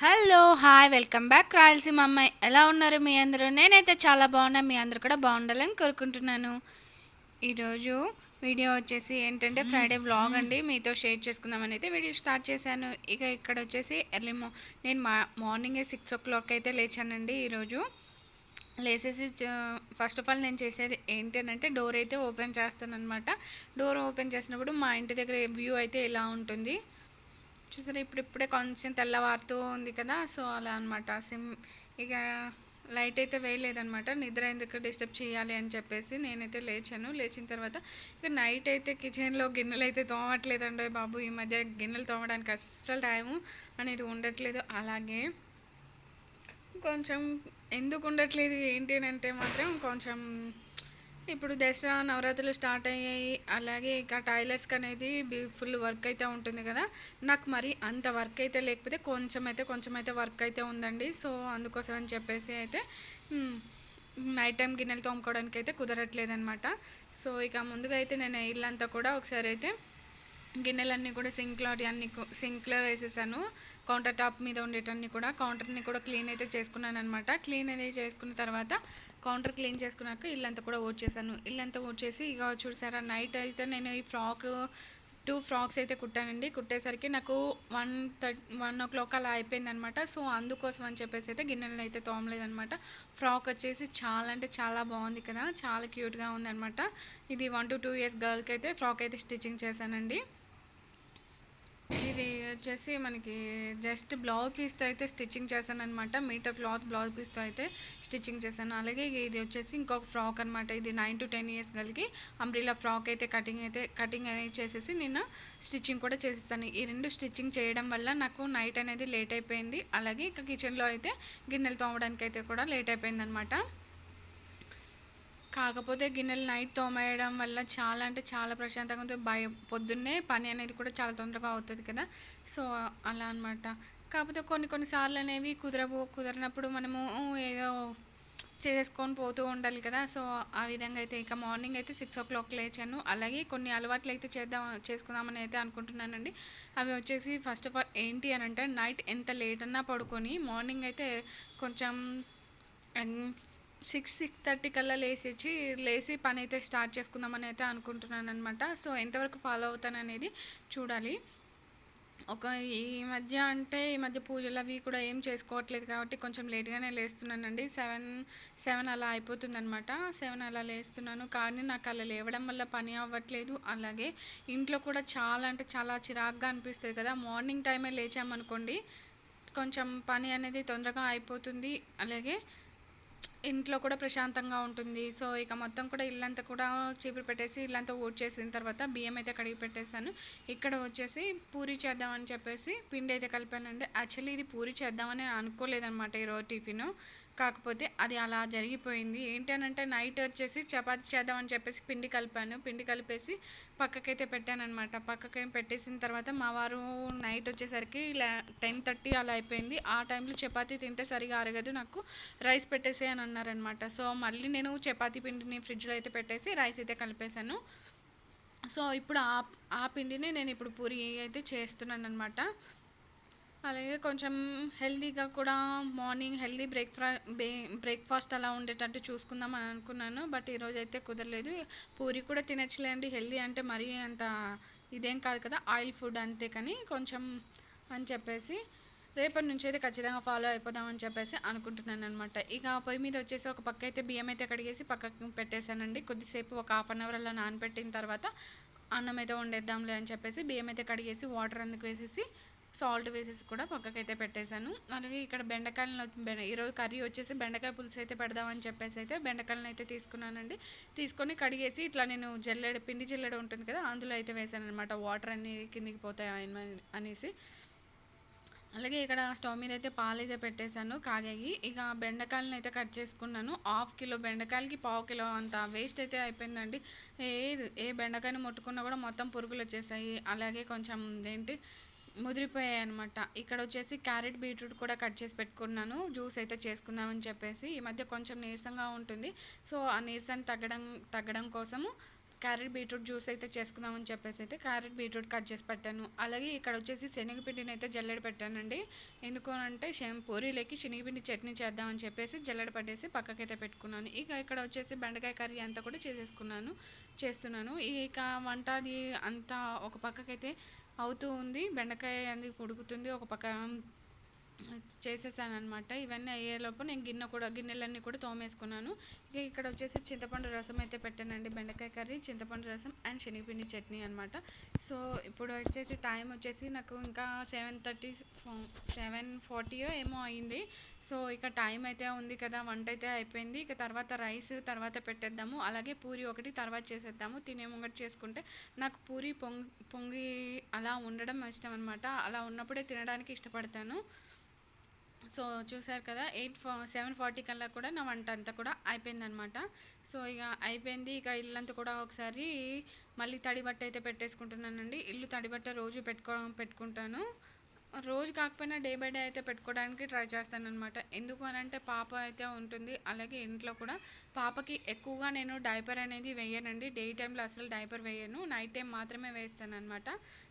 Hello hi welcome back Rayalaseema అమ్మాయి. ఎలా ఉన్నారు మీ అందరూ? నేనైతే చాలా బాగున్నా. మీ అందరూ కూడా బాగుండాలని కోరుకుంటున్నాను. ఈరోజు వీడియో వచ్చేసి ఏంటంటే ఫ్రైడే వ్లాగ్ అండి, మీతో షేర్ చేసుకుందామని అయితే వీడియో స్టార్ట్ చేశాను. ఇక ఇక్కడ వచ్చేసి నేను మార్నింగే 6 o'clock అయితే లేచానండి. ఈరోజు లేసేసి ఫస్ట్ ఆఫ్ ఆల్ నేను చేసేది ఏంటి అంటే డోర్ అయితే ఓపెన్ చేస్తాను అనమాట. డోర్ ఓపెన్ చేసినప్పుడు మా ఇంటి దగ్గర వ్యూ అయితే ఇలా ఉంటుంది చూసారా. ఇప్పుడిప్పుడే కొంచెం తెల్లవారుతూ ఉంది కదా, సో అలా అనమాట. ఇక లైట్ అయితే వేయలేదనమాట. నిద్ర ఎందుకు డిస్టర్బ్ చేయాలి అని చెప్పేసి నేనైతే లేచాను. లేచిన తర్వాత ఇక నైట్ అయితే కిచెన్లో గిన్నెలు అయితే తోమట్లేదండి బాబు. ఈ మధ్య గిన్నెలు తోమడానికి అస్సలు టైము అనేది ఉండట్లేదు. అలాగే కొంచెం ఎందుకు ఉండట్లేదు ఏంటి అని అంటే మాత్రం కొంచెం ఇప్పుడు దసరా నవరాత్రులు స్టార్ట్ అయ్యాయి. అలాగే ఇక టైలర్స్కి అనేది ఫుల్ వర్క్ అయితే ఉంటుంది కదా. నాకు మరి అంత వర్క్ అయితే లేకపోతే కొంచెం అయితే వర్క్ అయితే ఉందండి. సో అందుకోసం అని చెప్పేసి అయితే నైట్ టైం గిన్నెలు తోముకోవడానికి అయితే కుదరట్లేదు అనమాట. సో ఇక ముందుగా అయితే నేను ఇల్లంతా కూడా ఒకసారి అయితే గిన్నెలన్నీ కూడా సింక్లో వేసేసాను. కౌంటర్ టాప్ మీద ఉండేటన్ని కూడా కౌంటర్ని కూడా క్లీన్ అయితే చేసుకున్నాను అనమాట. క్లీన్ అనేది చేసుకున్న తర్వాత కౌంటర్ క్లీన్ చేసుకున్నాక ఇల్లంతా కూడా ఊడ్చేసాను. ఇల్లంతా ఊడ్చేసి ఇక చూసారా, నైట్ అయితే నేను ఈ టూ ఫ్రాక్స్ అయితే కుట్టానండి. కుట్టేసరికి నాకు 1 o'clock అలా అయిపోయింది అనమాట. సో అందుకోసం అని చెప్పేసి అయితే గిన్నెలను అయితే తోమలేదనమాట. ఫ్రాక్ వచ్చేసి చాలా అంటే చాలా బాగుంది కదా, చాలా క్యూట్గా ఉందనమాట. ఇది 1 to 2 years గర్ల్కి అయితే ఫ్రాక్ అయితే స్టిచ్చింగ్ చేశానండి. ఇది వచ్చేసి మనకి జస్ట్ బ్లౌజ్ పీస్తో అయితే స్టిచ్చింగ్ చేశాను అనమాట. మీటర్ క్లాత్ బ్లౌజ్ పీస్తో అయితే స్టిచ్చింగ్ చేశాను. అలాగే ఇది వచ్చేసి ఇంకొక ఫ్రాక్ అనమాట. ఇది 9 to 10 years గర్ల్కి అంబ్రిల్లా ఫ్రాక్ అయితే కటింగ్ అనేది చేసేసి నేను స్టిచ్చింగ్ కూడా చేసేసాను. ఈ రెండు స్టిచ్చింగ్ చేయడం వల్ల నాకు నైట్ అనేది లేట్ అయిపోయింది. అలాగే ఇక కిచెన్లో అయితే గిన్నెలు తోమడానికి అయితే కూడా లేట్ అయిపోయింది అనమాట. కాకపోతే గిన్నెలు నైట్ తోమేయడం వల్ల చాలా అంటే చాలా ప్రశాంతంగా ఉంటుంది. పొద్దున్నే పని అనేది కూడా చాలా తొందరగా అవుతుంది కదా. సో అలా అనమాట. కాకపోతే కొన్నిసార్లు అనేవి కుదరనప్పుడు మనము ఏదో చేసుకొని పోతూ ఉండాలి కదా. సో ఆ విధంగా అయితే ఇక మార్నింగ్ అయితే 6 o'clock లేచాను. అలాగే కొన్ని అలవాట్లు అయితే చేసుకుందామని అయితే అనుకుంటున్నానండి. అవి వచ్చేసి ఫస్ట్ ఆఫ్ ఆల్ ఏంటి అని అంటే నైట్ ఎంత లేట్ అన్నా పడుకొని మార్నింగ్ అయితే కొంచెం 6-6:30 కల్లా లేచి పని అయితే స్టార్ట్ చేసుకుందామని అయితే అనుకుంటున్నాను అనమాట. సో ఎంతవరకు ఫాలో అవుతాను అనేది చూడాలి. ఈ మధ్య పూజలు అవి కూడా ఏం చేసుకోవట్లేదు కాబట్టి కొంచెం లేట్గానే లేస్తున్నానండి. 7 అలా అయిపోతుంది అనమాట. 7 అలా లేస్తున్నాను, కానీ నాకు అలా లేవడం వల్ల పని అవ్వట్లేదు. అలాగే ఇంట్లో కూడా చాలా అంటే చాలా చిరాగ్గా అనిపిస్తుంది కదా. మార్నింగ్ టైమే లేచామనుకోండి కొంచెం పని అనేది తొందరగా అయిపోతుంది. అలాగే ఇంట్లో కూడా ప్రశాంతంగా ఉంటుంది. సో ఇక మొత్తం కూడా ఇల్లంతా కూడా చీపురు పెట్టేసి ఇల్లంతా ఊడ్చేసిన తర్వాత బియ్యం అయితే కడిగి పెట్టేశాను. ఇక్కడ వచ్చేసి పూరి చేద్దామని చెప్పేసి పిండి అయితే కలిపానండి. యాక్చువల్లీ ఇది పూరి చేద్దామని అనుకోలేదన్నమాట ఈరోజు టిఫిన్. కాకపోతే అది అలా జరిగిపోయింది. ఏంటి అని అంటే నైట్ వచ్చేసి చపాతీ చేద్దామని చెప్పేసి పిండి కలిపాను. పిండి కలిపేసి పక్కకైతే పెట్టాను అనమాట. పక్కకి పెట్టేసిన తర్వాత మా వారు నైట్ వచ్చేసరికి 10:30 అలా అయిపోయింది. ఆ టైంలో చపాతీ తింటే సరిగా అరగదు, నాకు రైస్ పెట్టేసి అని అన్నారనమాట. సో మళ్ళీ నేను చపాతీ పిండిని ఫ్రిడ్జ్లో అయితే పెట్టేసి రైస్ అయితే కలిపేశాను. సో ఇప్పుడు ఆ పిండిని నేను ఇప్పుడు పూరి అయితే చేస్తున్నాను అనమాట. అలాగే కొంచెం హెల్తీగా కూడా మార్నింగ్ హెల్తీ బ్రేక్ఫాస్ట్ అలా ఉండేటట్టు చూసుకుందాం అని అనుకున్నాను. బట్ ఈరోజు అయితే కుదరలేదు. పూరి కూడా తినచ్చులేండి, హెల్తీ అంటే మరీ అంత ఇదేం కాదు కదా, ఆయిల్ ఫుడ్ అంతే. కానీ కొంచెం అని చెప్పేసి రేపటి నుంచి అయితే ఖచ్చితంగా ఫాలో అయిపోదామని చెప్పేసి అనుకుంటున్నాను అనమాట. ఇక పొయ్యి మీద వచ్చేసి ఒక పక్క అయితే బియ్యం అయితే కడిగేసి పక్కకు పెట్టేశానండి. కొద్దిసేపు ఒక 1/2 hour అలా నానబెట్టిన తర్వాత అన్నం అయితే వండేద్దాంలే అని చెప్పేసి బియ్యం అయితే కడిగేసి వాటర్ అందుకు వేసేసి సాల్ట్ వేసేసి కూడా పక్కకైతే పెట్టేశాను. అలాగే ఇక్కడ ఈరోజు కర్రీ వచ్చేసి బెండకాయ పులుసు అయితే పెడదామని చెప్పేసి అయితే బెండకాయలను అయితే తీసుకున్నానండి. తీసుకొని కడిగేసి ఇట్లా నేను పిండి జల్లెడ ఉంటుంది కదా, అందులో అయితే వేసాను అనమాట. వాటర్ అన్ని కిందికి పోతాయి అనేసి. అలాగే ఇక్కడ స్టవ్ మీద అయితే పాలు అయితే పెట్టేశాను కాగాయి. ఇక బెండకాయలను అయితే కట్ చేసుకున్నాను. 1/2 kilo బెండకాయలకి 1/4 kilo అంత వేస్ట్ అయితే అయిపోయిందండి. ఏ బెండకాయని ముట్టుకున్నా కూడా మొత్తం పురుగులు వచ్చేసాయి. అలాగే కొంచెం ముదిరిపోయాయి అనమాట. ఇక్కడ వచ్చేసి క్యారెట్ బీట్రూట్ కూడా కట్ చేసి పెట్టుకున్నాను, జ్యూస్ అయితే చేసుకుందామని చెప్పేసి. ఈ మధ్య కొంచెం నీరసంగా ఉంటుంది. సో ఆ నీరసాన్ని తగ్గడం కోసము క్యారెట్ బీట్రూట్ జ్యూస్ అయితే చేసుకుందామని చెప్పేసి అయితే క్యారెట్ బీట్రూట్ కట్ చేసి పెట్టాను. అలాగే ఇక్కడ వచ్చేసి శనగపిండిని అయితే జల్లెడ పెట్టానండి. ఎందుకు అంటే పూరీలకి శనగపిండి చట్నీ చేద్దామని చెప్పేసి జల్లెడ పట్టేసి పక్కకైతే పెట్టుకున్నాను. ఇక ఇక్కడ వచ్చేసి బెండకాయ కర్రీ అంతా కూడా చేస్తున్నాను. ఇక వంట అది అంతా ఒక పక్కకైతే అవుతూ ఉంది. బెండకాయ అది ఉడుకుతుంది, ఒక పక్క చేసేసాను అనమాట. ఇవన్నీ అయ్యేలోపు నేను గిన్నెలన్నీ కూడా తోమేసుకున్నాను. ఇక ఇక్కడ వచ్చేసి చింతపండు రసం అయితే పెట్టానండి. బెండకాయ కర్రీ, చింతపండు రసం అండ్ శనగపిండి చట్నీ అనమాట. సో ఇప్పుడు వచ్చేసి టైం వచ్చేసి నాకు ఇంకా 7:40 ఏమో అయింది. సో ఇక టైం అయితే ఉంది కదా, వంట అయితే అయిపోయింది. ఇక తర్వాత రైస్ తర్వాత పెట్టేద్దాము, అలాగే పూరి ఒకటి తర్వాత చేసేద్దాము. తినే ముంగట చేసుకుంటే నాకు పూరి పొంగి అలా ఉండడం ఇష్టం అనమాట. అలా ఉన్నప్పుడే తినడానికి ఇష్టపడతాను. సో చూసారు కదా, 7:40 కల్లా కూడా నా వంట అంతా కూడా అయిపోయిందనమాట. సో ఇక అయిపోయింది. ఇక ఇల్లంతా కూడా ఒకసారి మళ్ళీ తడి బట్ట అయితే పెట్టేసుకుంటున్నానండి. ఇల్లు తడి బట్ట రోజు పెట్టుకుంటాను. రోజు కాకపోయినా డే బై డే అయితే పెట్టుకోవడానికి ట్రై చేస్తానన్నమాట. ఎందుకు అని అంటే పాప అయితే ఉంటుంది, అలాగే ఇంట్లో కూడా పాపకి ఎక్కువగా నేను డైపర్ అనేది వేయనండి. డే టైంలో అసలు డైపర్ వేయను, నైట్ టైం మాత్రమే వేస్తాను అనమాట.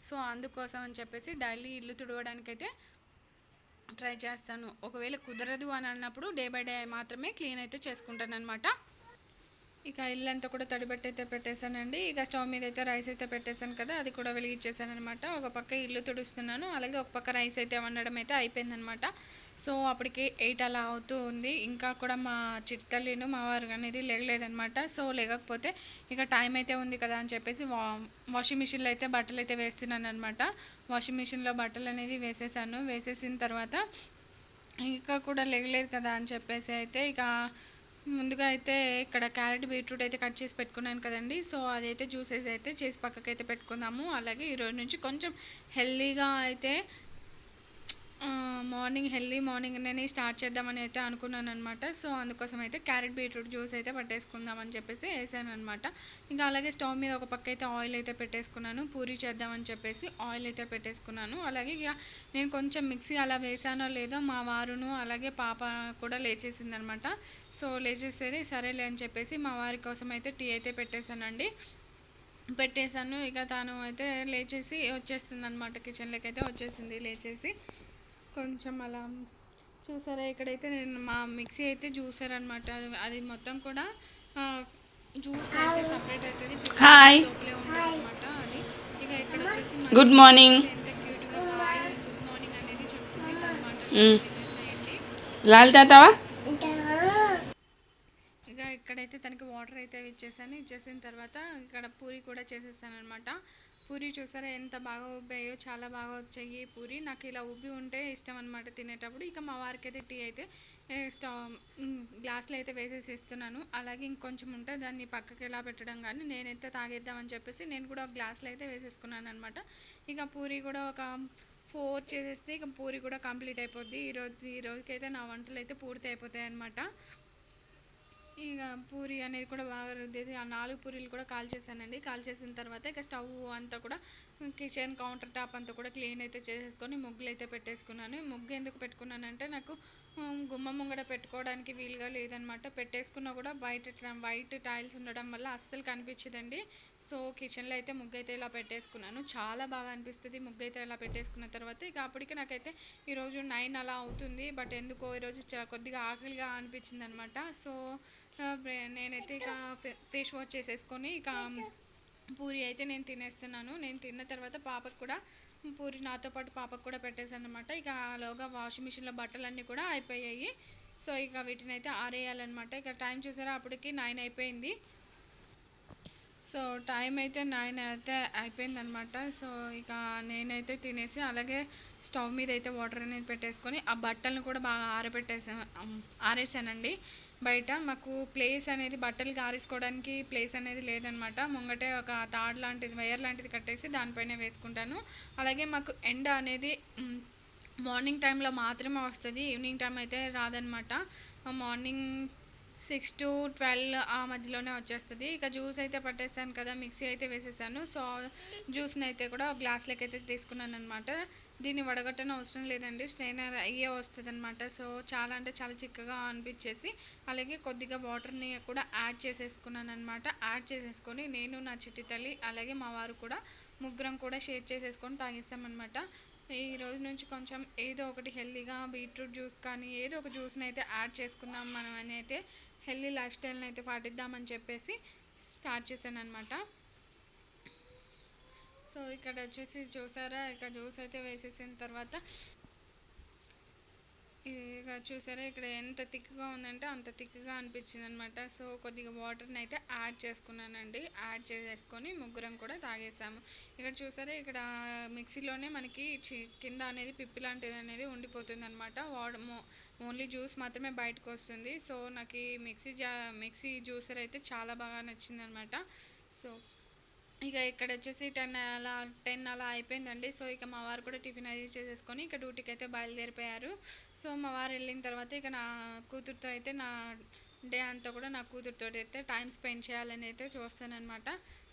సో అందుకోసం అని చెప్పేసి డైలీ ఇల్లు తుడవడానికి అయితే ట్రై చేస్తాను. ఒకవేళ కుదరదు అని అన్నప్పుడు డే బై డే మాత్రమే క్లీన్ అయితే చేసుకుంటాను అనమాట. ఇక ఇల్లంతా కూడా తడిబట్టి అయితే పెట్టేశానండి. ఇక స్టవ్ మీద అయితే రైస్ అయితే పెట్టేశాను కదా, అది కూడా వెలిగించేసాను అనమాట. ఒక పక్క ఇల్లు తుడుస్తున్నాను, అలాగే ఒక పక్క రైస్ అయితే వండడం అయితే అయిపోయిందనమాట. సో అప్పటికి 8 అలా అవుతూ ఉంది. ఇంకా కూడా మా చిట్టల్లిను మా వారు అనేది లేగలేదనమాట. సో లేకపోతే ఇక టైం అయితే ఉంది కదా అని చెప్పేసి వాషింగ్ మిషన్లో అయితే బట్టలు అయితే వేస్తున్నాను అనమాట. వాషింగ్ మిషన్లో బట్టలు అనేది వేసేసిన తర్వాత ఇంకా కూడా లేగలేదు కదా అని చెప్పేసి అయితే ఇక ముందుగా అయితే ఇక్కడ క్యారెట్ బీట్రూట్ అయితే కట్ చేసి పెట్టుకున్నాను కదండి. సో అదైతే జ్యూసెస్ అయితే చేసి పక్కకైతే పెట్టుకుందాము. అలాగే ఈరోజు నుంచి కొంచెం హెల్దీగా అయితే హెల్దీ మార్నింగ్ నేను స్టార్ట్ చేద్దామని అయితే అనుకున్నాను అనమాట. సో అందుకోసం అయితే క్యారెట్ బీట్రూట్ జ్యూస్ అయితే పట్టేసుకుందామని చెప్పేసి వేసాను అనమాట. ఇంకా అలాగే స్టవ్ మీద ఒక పక్క అయితే ఆయిల్ అయితే పెట్టేసుకున్నాను. పూరి చేద్దామని చెప్పేసి ఆయిల్ అయితే పెట్టేసుకున్నాను. అలాగే ఇక నేను కొంచెం మిక్సీ అలా వేసానో లేదో మా వారును అలాగే పాప కూడా లేచేసిందనమాట. సో లేచేసేది సరేలే అని చెప్పేసి మా వారి కోసం అయితే టీ అయితే పెట్టేశాను. ఇక తను అయితే లేచేసి వచ్చేస్తుంది అనమాట, కిచెన్లోకి అయితే వచ్చేసింది లేచేసి. కొంచెం అలా చూసారా, ఇక్కడైతే నేను మా మిక్సీ అయితే జ్యూసర్ అనమాట. అది మొత్తం కూడా జ్యూస్ అయితే సపరేట్ అవుతుంది, లోపలే ఉంటుంది అనమాట. అది ఇక ఇక్కడ వచ్చేసి గుడ్ మార్నింగ్ ఎంత క్యూట్గా హాయ్ గుడ్ మార్నింగ్ అనేది చెప్తుంది. తన మాటలు వినేసేయండి. లాల్ తాతావా. ఇక ఇక్కడైతే తనకి వాటర్ అయితే ఇచ్చేసిన తర్వాత ఇక్కడ పూరి కూడా చేసేసాను అనమాట. పూరి చూసారా ఎంత బాగా ఉబ్బాయో, చాలా బాగా వచ్చాయి పూరి. నాకు ఇలా ఉబ్బి ఉంటే ఇష్టం అనమాట తినేటప్పుడు. ఇక మా వారికి అయితే టీ అయితే గ్లాస్లో అయితే వేసేసి ఇస్తున్నాను. అలాగే ఇంకొంచెం ఉంటే దాన్ని పక్కకి ఎలా పెట్టడం కానీ నేనైతే తాగేద్దామని చెప్పేసి నేను కూడా ఒక గ్లాస్లో అయితే వేసేసుకున్నాను అనమాట. ఇక పూరి కూడా ఒక 4 చేసేస్తే ఇక పూరి కూడా కంప్లీట్ అయిపోద్ది. ఈ రోజుకైతే నా వంటలు అయితే పూర్తి అయిపోతాయి అనమాట. ఇక పూరి అనేది కూడా బాగా రుద్దేసి ఆ 4 పూరీలు కూడా కాల్చేసానండి. కాల్చేసిన తర్వాత ఇక స్టవ్ అంతా కూడా కిచెన్ కౌంటర్ టాప్ అంతా కూడా క్లీన్ అయితే చేసేసుకొని ముగ్గులు అయితే పెట్టేసుకున్నాను. ముగ్గు ఎందుకు పెట్టుకున్నానంటే నాకు గుమ్మ ముంగడ పెట్టుకోవడానికి వీలుగా లేదనమాట. పెట్టేసుకున్నా కూడా వైట్ టైల్స్ ఉండడం వల్ల అస్సలు కనిపించదండి. సో కిచెన్లో అయితే ముగ్గు అయితే ఇలా పెట్టేసుకున్నాను. చాలా బాగా అనిపిస్తుంది ముగ్గు అయితే ఇలా పెట్టేసుకున్న తర్వాత. ఇక అప్పటికి నాకైతే ఈరోజు 9 అలా అవుతుంది. బట్ ఎందుకో ఈరోజు కొద్దిగా ఆకలిగా అనిపించింది అనమాట. సో నేనైతే ఇక ఫేస్ వాష్ చేసేసుకొని ఇక పూరి అయితే నేను తినేస్తున్నాను. నేను తిన్న తర్వాత పాపకు కూడా పూరి నాతో పాటు పాపకు కూడా పెట్టేశాను అనమాట. ఇక ఆలోగా వాషింగ్ మిషన్లో బట్టలన్నీ కూడా అయిపోయాయి. సో ఇక వీటిని అయితే ఆరేయాలన్నమాట. ఇక టైం చూసారా, అప్పటికి 9 అయిపోయింది. సో టైం అయితే 9 అయితే అయిపోయిందనమాట. సో ఇక నేనైతే తినేసి అలాగే స్టవ్ మీద అయితే వాటర్ అనేది పెట్టేసుకొని ఆ బట్టలను కూడా బాగా ఆరేసానండి. బయట మాకు ప్లేస్ అనేది బట్టలకి ఆరేసుకోవడానికి ప్లేస్ అనేది లేదనమాట. ముంగటే ఒక తాడు లాంటిది వైర్ లాంటిది కట్టేసి దానిపైన వేసుకుంటాను. అలాగే మాకు ఎండ అనేది మార్నింగ్ టైంలో మాత్రమే వస్తుంది, ఈవినింగ్ టైం అయితే రాదనమాట. మార్నింగ్ 6 to 12 ఆ మధ్యలోనే వచ్చేస్తుంది. ఇక జ్యూస్ అయితే పట్టేసాను కదా, మిక్సీ అయితే వేసేసాను. సో జ్యూస్ని అయితే కూడా ఒక గ్లాస్లోకి అయితే తీసుకున్నాను అనమాట. దీన్ని వడగట్టని అవసరం లేదండి, స్ట్రైనర్ అయ్యే వస్తుంది అనమాట. సో చాలా అంటే చాలా చిక్కగా అనిపించేసి అలాగే కొద్దిగా వాటర్ని కూడా యాడ్ చేసేసుకున్నాను అనమాట. యాడ్ చేసేసుకొని నేను, నా చిట్టి తల్లి, అలాగే మా వారు కూడా ముగ్గురం కూడా షేర్ చేసేసుకొని తాగేసామన్నమాట. ఈ రోజు నుంచి కొంచెం ఏదో ఒకటి హెల్తీగా బీట్రూట్ జ్యూస్ కానీ ఏదో ఒక జ్యూస్ని అయితే యాడ్ చేసుకుందాం మనం అని అయితే హెల్తీ లైఫ్ స్టైల్ని అయితే పాటిద్దామని చెప్పేసి స్టార్ట్ చేశాను అనమాట. సో ఇక్కడ వచ్చేసి చూసారా, ఇక జ్యూస్ అయితే వేసేసిన తర్వాత ఇక చూసారా ఇక్కడ ఎంత థిక్గా ఉందంటే అంత థిక్గా అనిపించింది అనమాట. సో కొద్దిగా వాటర్ని అయితే యాడ్ చేసుకున్నానండి. యాడ్ చేసేసుకొని ముగ్గురం కూడా తాగేసాము. ఇక్కడ చూసారా ఇక్కడ మిక్సీలోనే మనకి కింద అనేది పిప్పి లాంటిది అనేది ఉండిపోతుంది అనమాట. ఓన్లీ జ్యూస్ మాత్రమే బయటకు వస్తుంది. సో నాకు ఈ మిక్సీ జ్యూసర్ అయితే చాలా బాగా నచ్చింది అనమాట. సో ఇక ఇక్కడ వచ్చేసి 10 అలా అయిపోయిందండి. సో ఇక మా వారు కూడా టిఫిన్ అది చేసేసుకొని ఇక డ్యూటీకి అయితే బయలుదేరిపోయారు. సో మా వారు వెళ్ళిన తర్వాత ఇక నా కూతురుతో అయితే నా డే అంతా కూడా నా కూతురుతో అయితే టైం స్పెండ్ చేయాలని అయితే చూస్తానన్నమాట.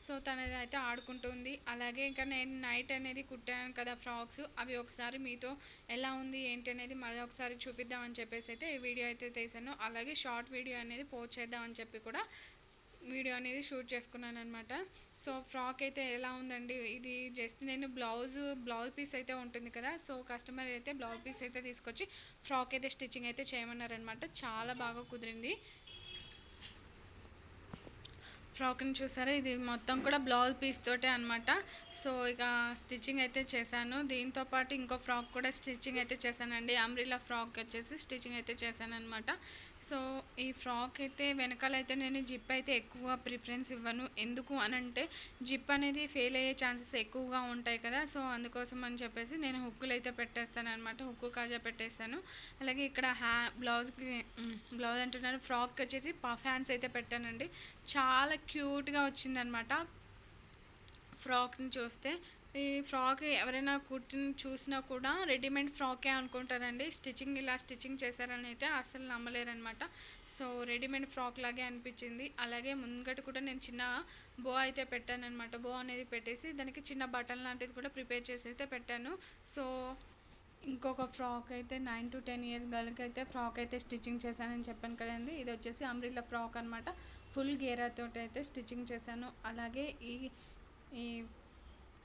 సో తనది అయితే ఆడుకుంటుంది. అలాగే ఇంకా నేను నైట్ అనేది కుట్టాను కదా ఫ్రాక్స్, అవి ఒకసారి మీతో ఎలా ఉంది ఏంటి అనేది మళ్ళీ ఒకసారి చూపిద్దామని చెప్పేసి అయితే ఈ వీడియో అయితే తీసాను. అలాగే షార్ట్ వీడియో అనేది పోస్ట్ చేద్దామని చెప్పి కూడా వీడియో అనేది షూట్ చేసుకున్నాను అనమాట. సో ఫ్రాక్ అయితే ఎలా ఉందండి, ఇది జస్ట్ నేను బ్లౌజ్ పీస్ అయితే ఉంటుంది కదా, సో కస్టమర్ అయితే బ్లౌజ్ పీస్ అయితే తీసుకొచ్చి ఫ్రాక్ అయితే స్టిచ్చింగ్ అయితే చేయమన్నారనమాట. చాలా బాగా కుదిరింది. ఫ్రాక్ని చూసారా, ఇది మొత్తం కూడా బ్లౌజ్ పీస్ తోటే అనమాట. సో ఇక స్టిచ్చింగ్ అయితే చేశాను. దీంతో పాటు ఇంకో ఫ్రాక్ కూడా స్టిచ్చింగ్ అయితే చేశానండి. అంబ్రిల్లా ఫ్రాక్ వచ్చేసి స్టిచ్చింగ్ అయితే చేశాను అనమాట. సో ఈ ఫ్రాక్ అయితే వెనకాల అయితే నేను జిప్ అయితే ఎక్కువ ప్రిఫరెన్స్ ఇవ్వను. ఎందుకు అనంటే జిప్ అనేది ఫెయిల్ అయ్యే ఛాన్సెస్ ఎక్కువగా ఉంటాయి కదా. సో అందుకోసం అని చెప్పేసి నేను హుక్కులు అయితే పెట్టేస్తాను అనమాట. హుక్కు కాజా పెట్టేస్తాను. అలాగే ఇక్కడ బ్లౌజ్ అంటున్నాను, ఫ్రాక్ వచ్చేసి పఫ్ హ్యాండ్స్ అయితే పెట్టానండి. చాలా క్యూట్గా వచ్చిందనమాట ఫ్రాక్ని చూస్తే. ఈ ఫ్రాక్ ఎవరైనా కుట్టిన చూసినా కూడా రెడీమేడ్ ఫ్రాకే అనుకుంటారండి. ఇలా స్టిచ్చింగ్ చేశారని అయితే అసలు నమ్మలేరనమాట. సో రెడీమేడ్ ఫ్రాక్ లాగే అనిపించింది. అలాగే ముంగట కూడా నేను చిన్న బో అయితే పెట్టానమాట. బో అనేది పెట్టేసి దానికి చిన్న బటన్ లాంటిది కూడా ప్రిపేర్ చేసి అయితే పెట్టాను. సో ఇంకొక ఫ్రాక్ అయితే 9 to 10 ఇయర్స్ గర్ల్కి అయితే ఫ్రాక్ అయితే స్టిచ్చింగ్ చేశానని చెప్పాను కదండి. ఇది వచ్చేసి అంబ్రిల్లా ఫ్రాక్ అనమాట. ఫుల్ గేరాతో అయితే స్టిచ్చింగ్ చేశాను. అలాగే ఈ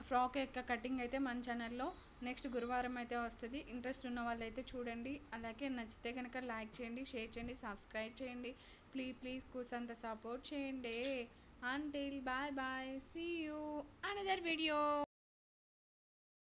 ఫ్రాక్ యొక్క కటింగ్ అయితే మన ఛానల్లో నెక్స్ట్ గురువారం అయితే వస్తుంది. ఇంట్రెస్ట్ ఉన్న వాళ్ళు అయితే చూడండి. అలాగే నచ్చితే కనుక లైక్ చేయండి, షేర్ చేయండి, సబ్స్క్రైబ్ చేయండి. ప్లీజ్ కూసంత సపోర్ట్ చేయండి. Until bye bye, see you another video.